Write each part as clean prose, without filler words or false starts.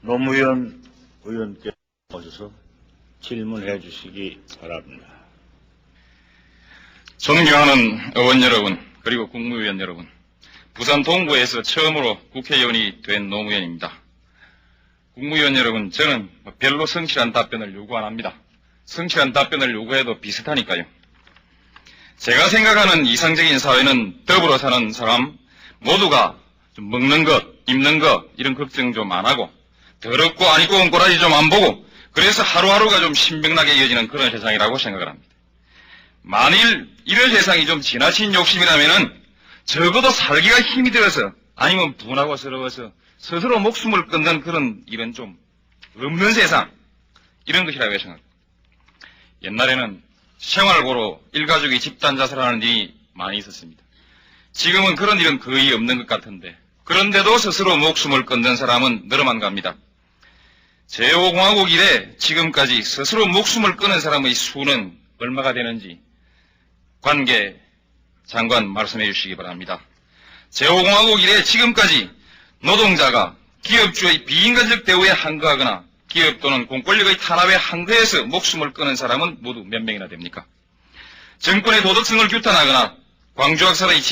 노무현 의원께 오셔서 질문해 주시기 바랍니다. 존경하는 의원 여러분, 그리고 국무위원 여러분, 부산 동구에서 처음으로 국회의원이 된 노무현입니다. 국무위원 여러분, 저는 별로 성실한 답변을 요구 안 합니다. 성실한 답변을 요구해도 비슷하니까요. 제가 생각하는 이상적인 사회는 더불어 사는 사람 모두가 좀 먹는 것, 입는 것 이런 걱정 좀 안 하고 더럽고 안 입고 온 꼬라지 좀 안 보고 그래서 하루하루가 좀 신명나게 이어지는 그런 세상이라고 생각을 합니다. 만일 이런 세상이 좀 지나친 욕심이라면은 적어도 살기가 힘이 들어서 아니면 분하고 서러워서 스스로 목숨을 끊는 그런 일은 좀 없는 세상 이런 것이라고 생각합니다. 옛날에는 생활고로 일가족이 집단 자살하는 일이 많이 있었습니다. 지금은 그런 일은 거의 없는 것 같은데 그런데도 스스로 목숨을 끊는 사람은 늘어만 갑니다. 제5공화국 이래 지금까지 스스로 목숨을 끊은 사람의 수는 얼마가 되는지 관계 장관 말씀해 주시기 바랍니다. 제5공화국 이래 지금까지 노동자가 기업주의 비인간적 대우에 항거하거나 기업 또는 공권력의 탄압에 항거해서 목숨을 끊은 사람은 모두 몇 명이나 됩니까? 정권의 도덕성을 규탄하거나 광주학살의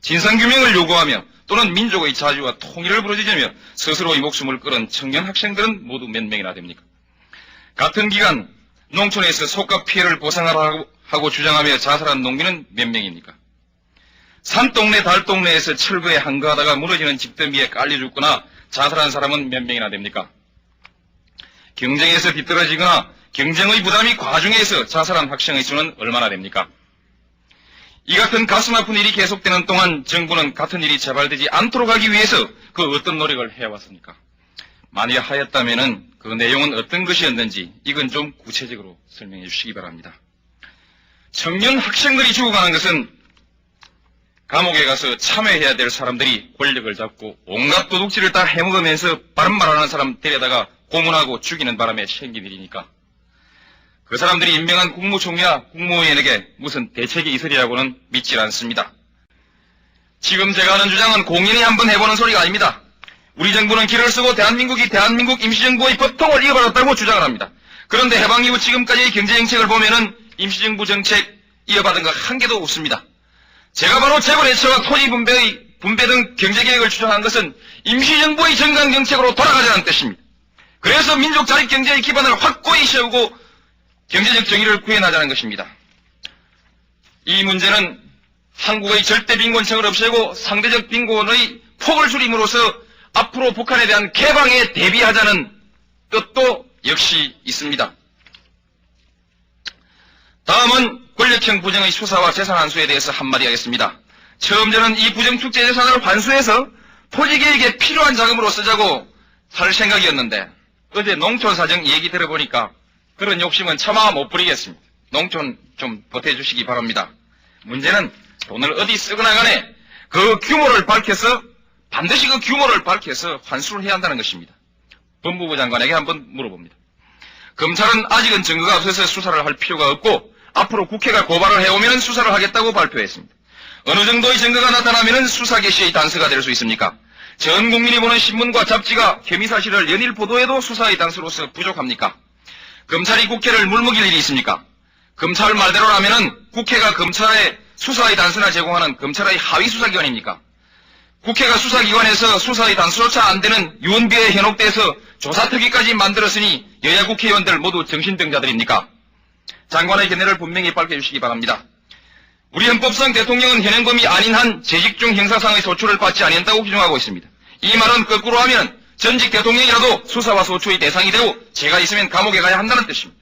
진상규명을 요구하며 또는 민족의 자주와 통일을 부르짖으며 스스로의 목숨을 끊은 청년 학생들은 모두 몇 명이나 됩니까? 같은 기간 농촌에서 속가 피해를 보상하라고 주장하며 자살한 농민은 몇 명입니까? 산동네 달동네에서 철거에 항거하다가 무너지는 집더미에 깔려 죽거나 자살한 사람은 몇 명이나 됩니까? 경쟁에서 뒤떨어지거나 경쟁의 부담이 과중해서 자살한 학생의 수는 얼마나 됩니까? 이 같은 가슴 아픈 일이 계속되는 동안 정부는 같은 일이 재발되지 않도록 하기 위해서 그 어떤 노력을 해왔습니까? 만약 하였다면은 그 내용은 어떤 것이었는지 이건 좀 구체적으로 설명해 주시기 바랍니다. 청년 학생들이 죽어가는 것은 감옥에 가서 참여해야 될 사람들이 권력을 잡고 온갖 도둑질을 다 해먹으면서 바른 말하는 사람 데려다가 고문하고 죽이는 바람에 생긴 일이니까 그 사람들이 임명한 국무총리나 국무위원에게 무슨 대책이 있으리라고는 믿질 않습니다. 지금 제가 하는 주장은 공인이 한번 해보는 소리가 아닙니다. 우리 정부는 길을 쓰고 대한민국 임시정부의 법통을 이어받았다고 주장을 합니다. 그런데 해방 이후 지금까지의 경제정책을 보면은 임시정부 정책 이어받은 거 한 개도 없습니다. 제가 바로 재벌해체와 토지 분배 등 경제계획을 주장한 것은 임시정부의 정강정책으로 돌아가자는 뜻입니다. 그래서 민족 자립경제의 기반을 확고히 세우고 경제적 정의를 구현하자는 것입니다. 이 문제는 한국의 절대 빈곤층을 없애고 상대적 빈곤의 폭을 줄임으로써 앞으로 북한에 대한 개방에 대비하자는 뜻도 역시 있습니다. 다음은 권력형 부정의 수사와 재산 환수에 대해서 한마디 하겠습니다. 처음 저는 이 부정축제 재산을 환수해서 토지계획에 필요한 자금으로 쓰자고 할 생각이었는데 어제 농촌사정 얘기 들어보니까 그런 욕심은 차마 못 부리겠습니다. 농촌 좀 보태주시기 바랍니다. 문제는 돈을 어디 쓰거나 간에 그 규모를 밝혀서 반드시 그 규모를 밝혀서 환수를 해야 한다는 것입니다. 법무부 장관에게 한번 물어봅니다. 검찰은 아직은 증거가 없어서 수사를 할 필요가 없고 앞으로 국회가 고발을 해오면 수사를 하겠다고 발표했습니다. 어느 정도의 증거가 나타나면 수사 개시의 단서가 될 수 있습니까? 전 국민이 보는 신문과 잡지가 혐의 사실을 연일 보도해도 수사의 단서로서 부족합니까? 검찰이 국회를 물먹일 일이 있습니까? 검찰 말대로라면은 국회가 검찰의 수사의 단서나 제공하는 검찰의 하위 수사기관입니까? 국회가 수사기관에서 수사의 단서조차 안 되는 유언비어에 현혹돼서 조사특위까지 만들었으니 여야 국회의원들 모두 정신병자들입니까? 장관의 견해를 분명히 밝혀주시기 바랍니다. 우리 헌법상 대통령은 현행범이 아닌 한 재직 중 형사상의 소출을 받지 아니한다고 규정하고 있습니다. 이 말은 거꾸로 하면 전직 대통령이라도 수사와 소추의 대상이 되고 죄가 있으면 감옥에 가야 한다는 뜻입니다.